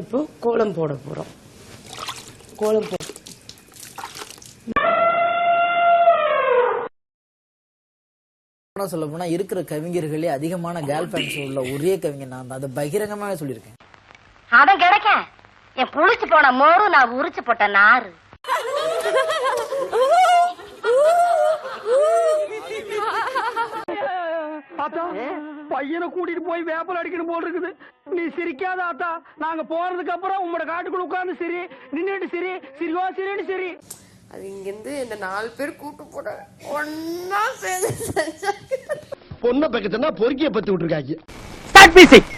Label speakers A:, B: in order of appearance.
A: இப்போ கோலம் போட போறோம். கோலம் போட்டு
B: சொல்ல போனா இருக்கிற கவிஞர்களே அதிகமான கேர்ள் ஃபேன்ஸ் உள்ள ஒரே கவிஞர் நான் தான். அதை பகிரங்கமாவே சொல்லியிருக்கேன்.
C: அதான் கிடைக்க என் புளிச்சு போன மோரு நான் உரிச்சு போட்ட நாறு.
D: பையனை கூட்டிட்டு போய் வேப்பல் அடிக்கணும் போல் இருக்குது. நீ சிரிக்காத ஆத்தா. நாங்க போறதுக்கு அப்புறம் உங்களோட காட்டுக்குள்ள உட்கார்ந்து சரி நின்னுட்டு சரி சிரிவா சரின்னு சரி.
A: அது இங்கிருந்து இந்த 4 பேர் கூட்டு போட ஒன்னா சேர்ந்து
D: பொண்ணை பக்கத்துனா பொறுக்கிய பத்தி விட்டுருக்காங்க.
E: Start music.